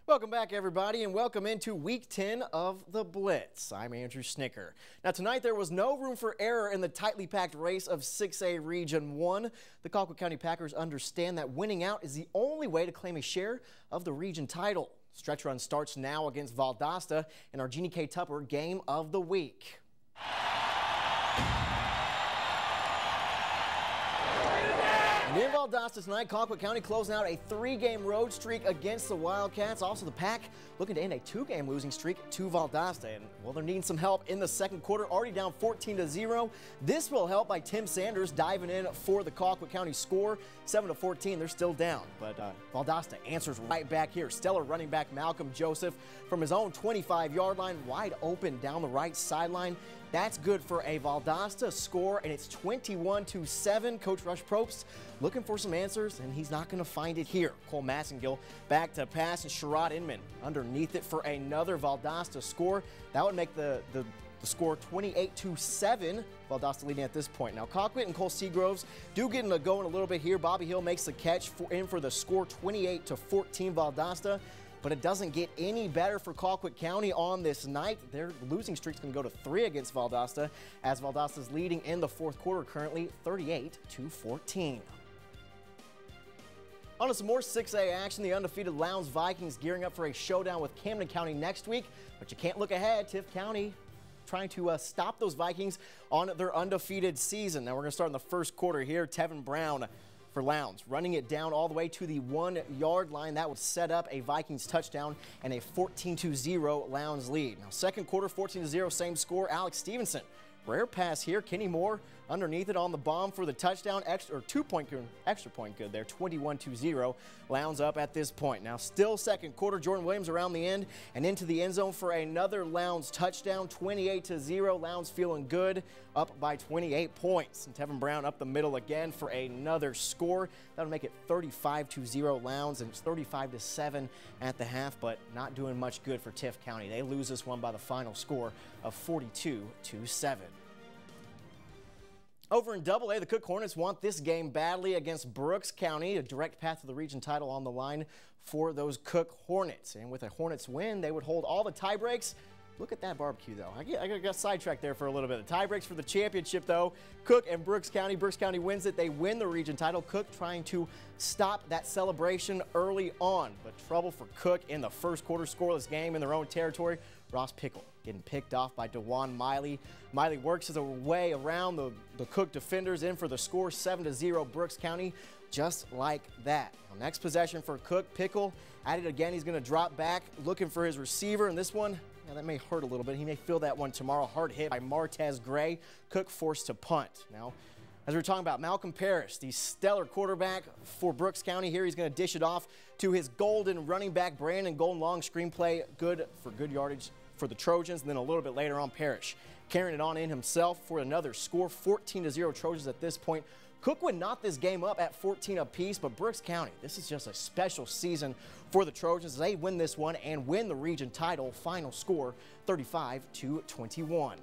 Welcome back, everybody, and welcome into Week 10 of the Blitz. I'm Andrew Schnitker. Now, tonight there was no room for error in the tightly packed race of 6A Region 1. The Colquitt County Packers understand that winning out is the only way to claim a share of the region title. Stretch run starts now against Valdosta in our Jeannie K. Tupper Game of the Week. And in Valdosta tonight, Colquitt County closing out a 3-game road streak against the Wildcats. Also, the Pack looking to end a 2-game losing streak to Valdosta. And, well, they're needing some help in the second quarter, already down 14-0. This will help by Tim Sanders diving in for the Colquitt County score. 7-14, they're still down. But Valdosta answers right back here. Stellar running back Malcolm Joseph from his own 25-yard line, wide open down the right sideline. That's good for a Valdosta score, and it's 21-7. Coach Rush Probst looking for some answers, and he's not going to find it here. Cole Massengill back to pass, and Sherrod Inman underneath it for another Valdosta score. That would make the score 28-7. Valdosta leading at this point. Now, Colquitt and Cole Seagroves do get going a little bit here. Bobby Hill makes the catch in for the score, 28-14 Valdosta. But it doesn't get any better for Colquitt County on this night. Their losing streak's going to go to 3 against Valdosta, as Valdosta's leading in the fourth quarter currently 38-14. On to some more 6A action. The undefeated Lowndes Vikings gearing up for a showdown with Camden County next week. But you can't look ahead. Tift County trying to stop those Vikings on their undefeated season. Now we're going to start in the first quarter here. Tevin Brown for Lowndes, running it down all the way to the 1-yard line. That would set up a Vikings touchdown and a 14-0 Lowndes lead. Now, second quarter, 14-0, same score. Alex Stevenson, rare pass here. Kenny Moore underneath it on the bomb for the touchdown, extra point good there, 21-0. Lowndes up at this point. Now, still second quarter, Jordan Williams around the end and into the end zone for another Lowndes touchdown, 28-0. Lowndes feeling good, up by 28 points. And Tevin Brown up the middle again for another score. That'll make it 35-0 Lowndes, and it's 35-7 at the half, but not doing much good for Tift County. They lose this one by the final score of 42-7. Over in AA, the Cook Hornets want this game badly against Brooks County, a direct path to the region title on the line for those Cook Hornets. And with a Hornets win, they would hold all the tie breaks. Look at that barbecue, though. I got sidetracked there for a little bit. The tie breaks for the championship, though. Cook and Brooks County. Brooks County wins it. They win the region title. Cook trying to stop that celebration early on. But trouble for Cook in the first quarter. Scoreless game in their own territory. Ross Pickle getting picked off by DeJuan Miley. Miley works his way around the Cook defenders in for the score, 7-0 Brooks County. Just like that. Now, next possession for Cook. Pickle at it again. He's going to drop back looking for his receiver. And this one, yeah, that may hurt a little bit. He may feel that one tomorrow. Hard hit by Martez Gray. Cook forced to punt. Now, as we were talking about, Malcolm Parrish, the stellar quarterback for Brooks County here. He's going to dish it off to his golden running back, Brandon Golden. Long screenplay, good for good yardage for the Trojans. And then a little bit later on, Parrish carrying it on in himself for another score, 14-0 Trojans at this point. Cook would knot this game up at 14 apiece, but Brooks County, this is just a special season for the Trojans as they win this one and win the region title. Final score, 35-21.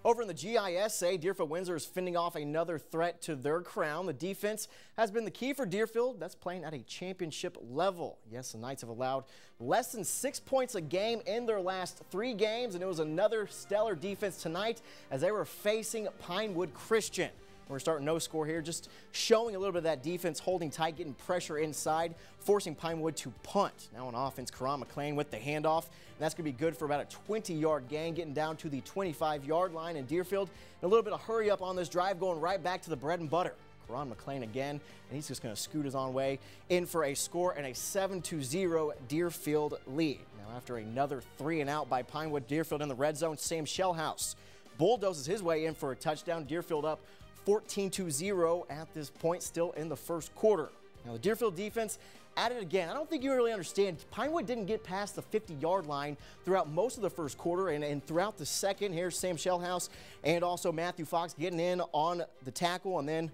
Over in the GISA, Deerfield Windsor is fending off another threat to their crown. The defense has been the key for Deerfield. That's playing at a championship level. Yes, the Knights have allowed less than 6 points a game in their last 3 games, and it was another stellar defense tonight as they were facing Pinewood Christian. We're starting no score here, just showing a little bit of that defense, holding tight, getting pressure inside, forcing Pinewood to punt. Now on offense, Karan McLean with the handoff, and that's going to be good for about a 20-yard gain, getting down to the 25-yard line in Deerfield. And a little bit of hurry up on this drive, going right back to the bread and butter. Karan McLean again, and he's just going to scoot his own way in for a score and a 7-0 Deerfield lead. Now after another 3-and-out by Pinewood, Deerfield in the red zone, Sam Shellhouse bulldozes his way in for a touchdown. Deerfield up 14-0 at this point, still in the first quarter. Now the Deerfield defense at it again. I don't think you really understand. Pinewood didn't get past the 50-yard line throughout most of the first quarter and throughout the second. Here's Sam Shellhouse and also Matthew Fox getting in on the tackle, and then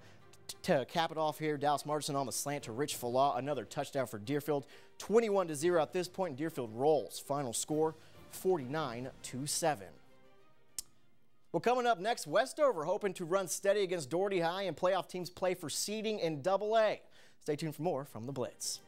to cap it off here, Dallas Martinson on the slant to Rich Falah. Another touchdown for Deerfield. 21-0 at this point. Deerfield rolls. Final score 49-7. Well, coming up next, Westover hoping to run steady against Doherty High, and playoff teams play for seeding in AA. Stay tuned for more from the Blitz.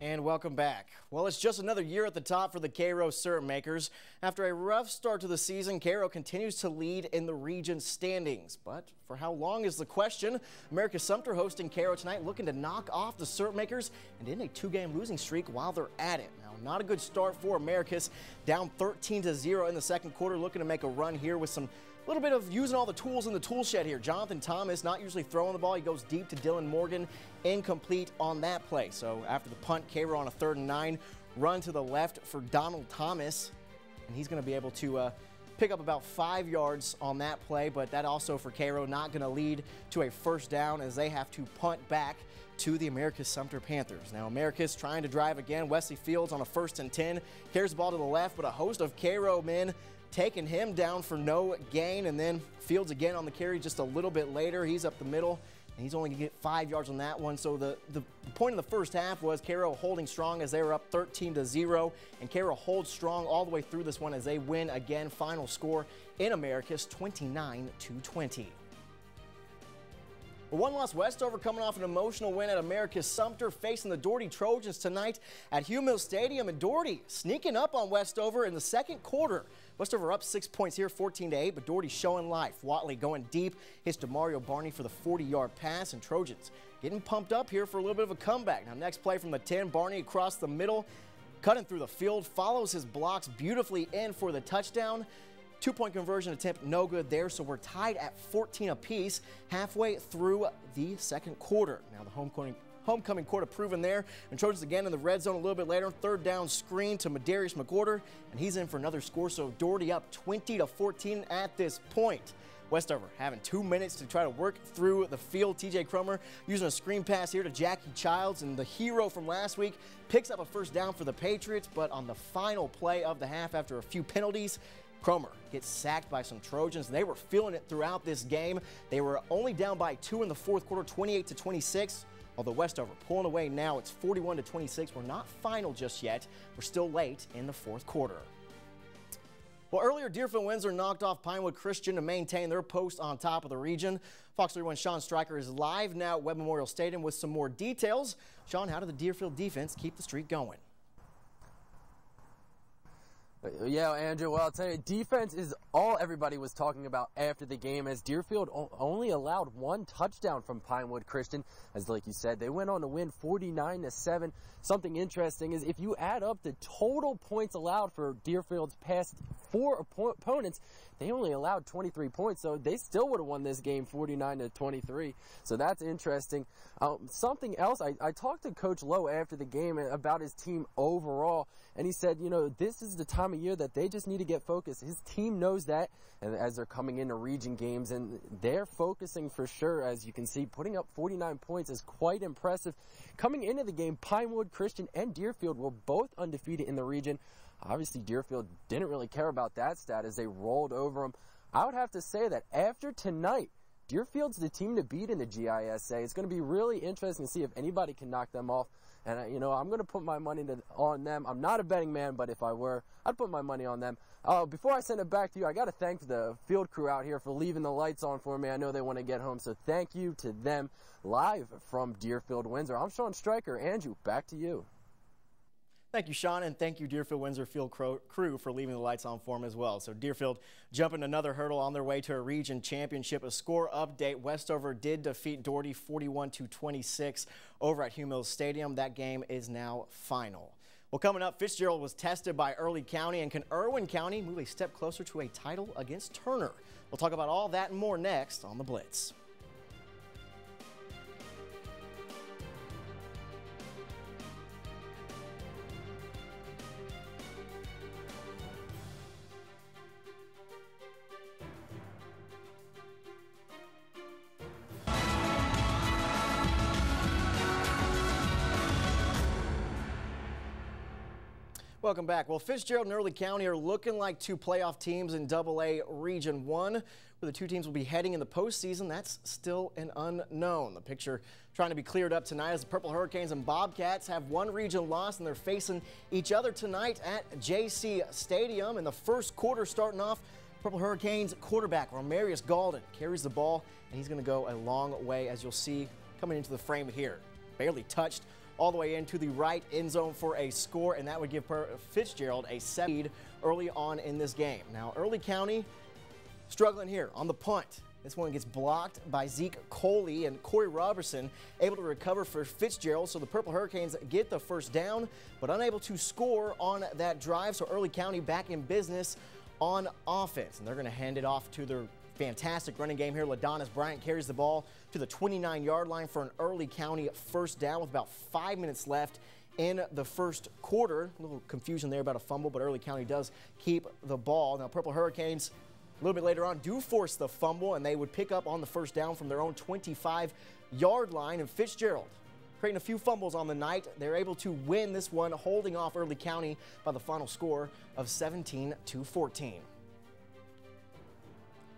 And welcome back. Well, it's just another year at the top for the Cairo syrup makers. After a rough start to the season, Cairo continues to lead in the region standings. But for how long is the question? America's Sumter hosting Cairo tonight, looking to knock off the syrup makers and end a two-game losing streak while they're at it. Now, not a good start for America's, down 13-0 in the second quarter, looking to make a run here with some little bit of using all the tools in the tool shed here. Jonathan Thomas not usually throwing the ball. He goes deep to Dylan Morgan, incomplete on that play. So after the punt, Cairo on a 3rd and 9, run to the left for Donald Thomas, and he's going to be able to pick up about 5 yards on that play, but that also for Cairo not going to lead to a first down as they have to punt back to the America's Sumter Panthers. Now America's trying to drive again. Wesley Fields on a 1st and 10, carries the ball to the left, but a host of Cairo men taking him down for no gain, and then Fields again on the carry just a little bit later. He's up the middle, and he's only going to get 5 yards on that one. So the point of the first half was Cairo holding strong as they were up 13-0, and Cairo holds strong all the way through this one as they win again. Final score in America's 29-20. Well, one loss Westover coming off an emotional win at America's Sumter, facing the Doherty Trojans tonight at Hugh Mills Stadium, and Doherty sneaking up on Westover in the second quarter. Westover up 6 points here, 14-8, but Doherty showing life. Watley going deep, hits to Mario Barney for the 40-yard pass, and Trojans getting pumped up here for a little bit of a comeback. Now, next play from the 10, Barney across the middle, cutting through the field, follows his blocks beautifully in for the touchdown. 2-point conversion attempt, no good there, so we're tied at 14 apiece halfway through the second quarter. Now, the homecoming quarter proven there, and Trojans again in the red zone a little bit later. 3rd down screen to Madarius McGorder, and he's in for another score, so Doherty up 20-14 at this point. Westover having 2 minutes to try to work through the field. TJ Cromer using a screen pass here to Jackie Childs, and the hero from last week picks up a first down for the Patriots, but on the final play of the half after a few penalties, Cromer gets sacked by some Trojans. They were feeling it throughout this game. They were only down by 2 in the fourth quarter, 28-26. Although Westover pulling away now, it's 41-26. We're not final just yet. We're still late in the fourth quarter. Well, earlier, Deerfield Windsor knocked off Pinewood Christian to maintain their post on top of the region. Fox 31's Sean Stryker is live now at Webb Memorial Stadium with some more details. Sean, how did the Deerfield defense keep the streak going? Yeah, Andrew, well, I'll tell you, defense is all everybody was talking about after the game, as Deerfield only allowed 1 touchdown from Pinewood Christian. As like you said, they went on to win 49-7. Something interesting is if you add up the total points allowed for Deerfield's past 4 opponents, they only allowed 23 points, so they still would have won this game 49-23. So that's interesting. Something else, I talked to Coach Lowe after the game about his team overall, and he said, you know, this is the time of year that they just need to get focused. His team knows that, and as they're coming into region games, and they're focusing for sure. As you can see, putting up 49 points is quite impressive. Coming into the game, Pinewood Christian and Deerfield were both undefeated in the region. Obviously, Deerfield didn't really care about that stat as they rolled over them. I would have to say that after tonight, Deerfield's the team to beat in the GISA. It's going to be really interesting to see if anybody can knock them off. And, you know, I'm going to put my money on them. I'm not a betting man, but if I were, I'd put my money on them. Before I send it back to you, I got to thank the field crew out here for leaving the lights on for me. I know they want to get home, so thank you to them. Live from Deerfield, Windsor, I'm Sean Stryker. Andrew, back to you. Thank you, Sean, and thank you, Deerfield Windsor field crew, for leaving the lights on for him as well. So Deerfield jumping another hurdle on their way to a region championship. A score update, Westover did defeat Doherty 41-26 over at Hugh Mills Stadium. That game is now final. Well, coming up, Fitzgerald was tested by Early County, and can Irwin County move a step closer to a title against Turner? We'll talk about all that and more next on The Blitz. Welcome back. Well, Fitzgerald and Early County are looking like 2 playoff teams in AA Region 1, where the 2 teams will be heading in the postseason. That's still an unknown. The picture trying to be cleared up tonight as the Purple Hurricanes and Bobcats have 1 region loss, and they're facing each other tonight at JC Stadium. In the first quarter starting off, Purple Hurricanes quarterback Romarius Galden carries the ball, and he's going to go a long way, as you'll see coming into the frame here. Barely touched all the way into the right end zone for a score, and that would give Fitzgerald a 7 lead early on in this game. Now, Early County struggling here on the punt. This one gets blocked by Zeke Coley, and Corey Robertson able to recover for Fitzgerald. So the Purple Hurricanes get the first down, but unable to score on that drive. So Early County back in business on offense, and they're going to hand it off to their fantastic running game here. Ladonis Bryant carries the ball to the 29-yard line for an Early County first down with about 5 minutes left in the first quarter. A little confusion there about a fumble, but Early County does keep the ball. Now, Purple Hurricanes a little bit later on do force the fumble, and they would pick up on the first down from their own 25-yard line. And Fitzgerald, creating a few fumbles on the night, they're able to win this one, holding off Early County by the final score of 17-14.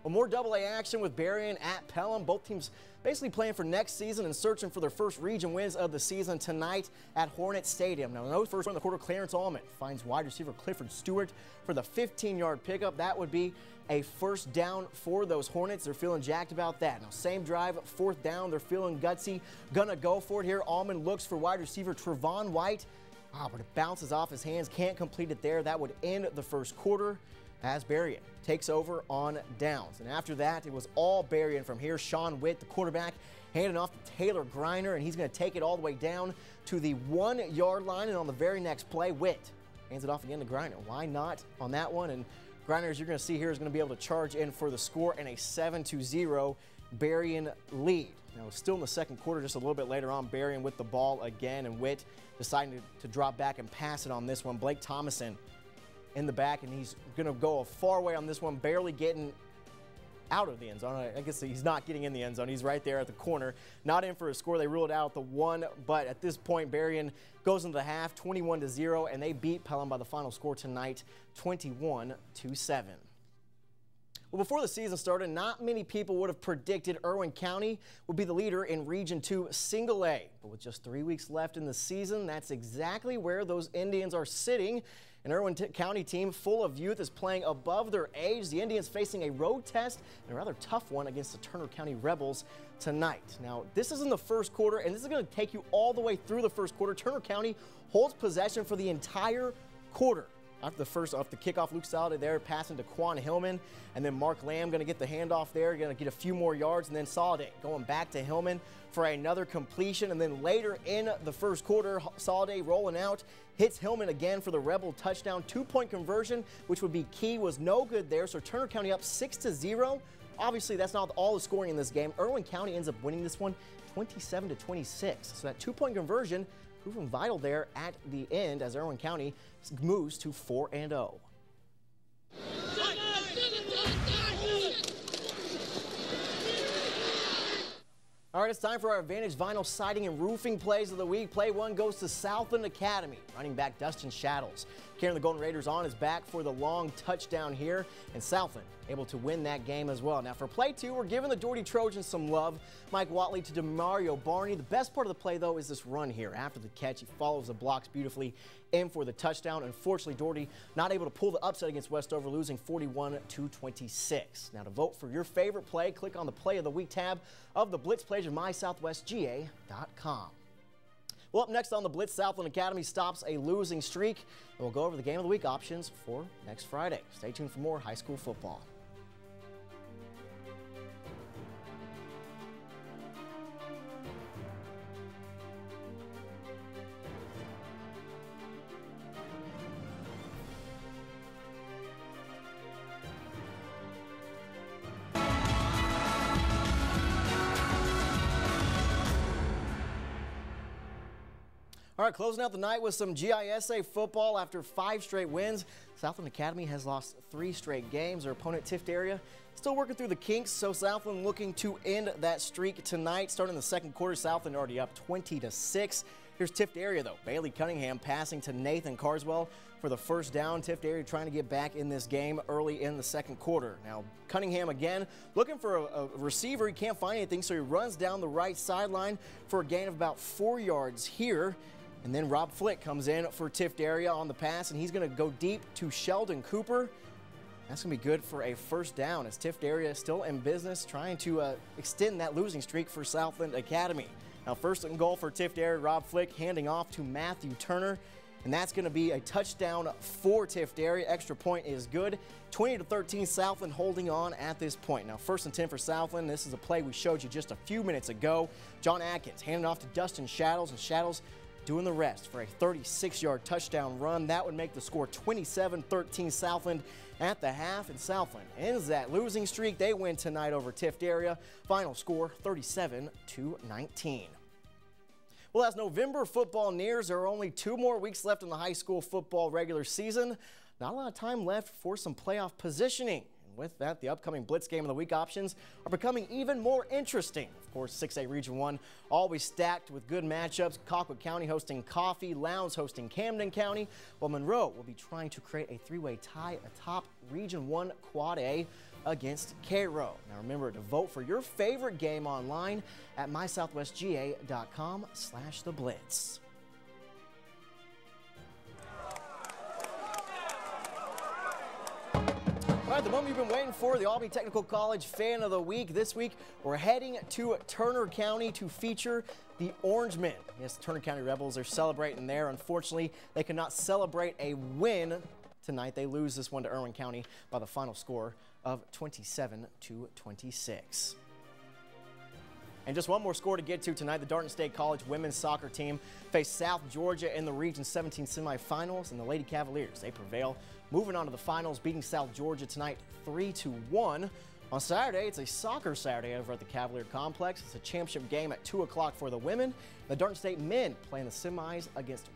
Well, more AA action with Berrien at Pelham. Both teams basically playing for next season and searching for their first region wins of the season tonight at Hornet Stadium. Now, no first one in the quarter, Clarence Allman finds wide receiver Clifford Stewart for the 15-yard pickup. That would be a first down for those Hornets. They're feeling jacked about that. Now, same drive, fourth down. They're feeling gutsy. Gonna go for it here. Allman looks for wide receiver Trevon White. But it bounces off his hands. Can't complete it there. That would end the first quarter as Berrien takes over on downs. And after that, it was all Berrien from here. Sean Witt, the quarterback, handing off to Taylor Griner, and he's going to take it all the way down to the 1-yard line. And on the very next play, Witt hands it off again to Griner. Why not on that one? And Griner, as you're going to see here, is going to be able to charge in for the score and a 7-0 Berrien lead. Now, still in the second quarter, just a little bit later on, Berrien with the ball again, and Witt deciding to drop back and pass it on this one. Blake Thomason in the back, and he's going to go a far way on this one, barely getting out of the end zone. I guess he's not getting in the end zone. He's right there at the corner. Not in for a score. They ruled out the one, but at this point, Berrien goes into the half 21-0, and they beat Pelham by the final score tonight, 21-7. Well, before the season started, not many people would have predicted Irwin County would be the leader in Region 2 Single A. But with just 3 weeks left in the season, that's exactly where those Indians are sitting. An Irwin County team full of youth is playing above their age. The Indians facing a road test and a rather tough one against the Turner County Rebels tonight. Now, this is in the first quarter, and this is going to take you all the way through the first quarter. Turner County holds possession for the entire quarter. After the kickoff, Luke Saladay there passing to Quan Hillman, and then Mark Lamb going to get the handoff there, going to get a few more yards, and then Saladay going back to Hillman for another completion. And then later in the first quarter, Saladay rolling out, hits Hillman again for the Rebel touchdown. 2-point conversion, which would be key, was no good there. So Turner County up 6-0. Obviously, that's not all the scoring in this game. Irwin County ends up winning this one 27-26. So that 2-point conversion proving vital there at the end as Irwin County moves to 4-0. All right, it's time for our Advantage Vinyl Siding and Roofing Plays of the Week. Play 1 goes to Southland Academy. Running back Dustin Shaddles carrying the Golden Raiders on his back for the long touchdown here, and Southland able to win that game as well. Now for play 2, we're giving the Doherty Trojans some love. Mike Watley to DeMario Barney. The best part of the play, though, is this run here. After the catch, he follows the blocks beautifully in for the touchdown. Unfortunately, Doherty not able to pull the upset against Westover, losing 41-26. Now to vote for your favorite play, click on the Play of the Week tab of the Blitz page of MySouthwestGA.com. Well, up next on the Blitz, Southland Academy stops a losing streak, and we'll go over the Game of the Week options for next Friday. Stay tuned for more high school football. All right, closing out the night with some GISA football. After 5 straight wins, Southland Academy has lost 3 straight games. Their opponent, Tift Area, still working through the kinks, so Southland looking to end that streak tonight. Starting in the second quarter, Southland already up 20-6. Here's Tift Area, though. Bailey Cunningham passing to Nathan Carswell for the first down. Tift Area trying to get back in this game early in the second quarter. Now, Cunningham again looking for a receiver. He can't find anything, so he runs down the right sideline for a gain of about 4 yards here. And then Rob Flick comes in for Tift Area on the pass, and he's going to go deep to Sheldon Cooper. That's going to be good for a first down as Tift Area is still in business, trying to extend that losing streak for Southland Academy. Now first and goal for Tift Area, Rob Flick handing off to Matthew Turner. And that's going to be a touchdown for Tift Area. Extra point is good. 20-13 Southland holding on at this point. Now first and 10 for Southland. This is a play we showed you just a few minutes ago. John Atkins handing off to Dustin Shadows, and Shadows doing the rest for a 36-yard touchdown run. That would make the score 27-13 Southland at the half, and Southland ends that losing streak. They win tonight over Tift Area. Final score 37-19. Well, as November football nears, there are only 2 more weeks left in the high school football regular season. Not a lot of time left for some playoff positioning. And with that, the upcoming Blitz Game of the Week options are becoming even more interesting. Of course, 6A Region 1 always stacked with good matchups. Colquitt County hosting Coffee, Lowndes hosting Camden County, while Monroe will be trying to create a 3-way tie atop Region 1 Quad A against Cairo. Now remember to vote for your favorite game online at mysouthwestga.com/theblitz. All right, the moment you've been waiting for, the Albany Technical College Fan of the Week. This week, we're heading to Turner County to feature the Orangemen. Yes, the Turner County Rebels are celebrating there. Unfortunately, they could not celebrate a win tonight. They lose this one to Irwin County by the final score of 27-26. And just one more score to get to tonight. The Darton State College women's soccer team faced South Georgia in the Region 17 semifinals, and the Lady Cavaliers, they prevail, moving on to the finals, beating South Georgia tonight 3-1. On Saturday, it's a soccer Saturday over at the Cavalier Complex. It's a championship game at 2 o'clock for the women. The Darton State men playing the semis against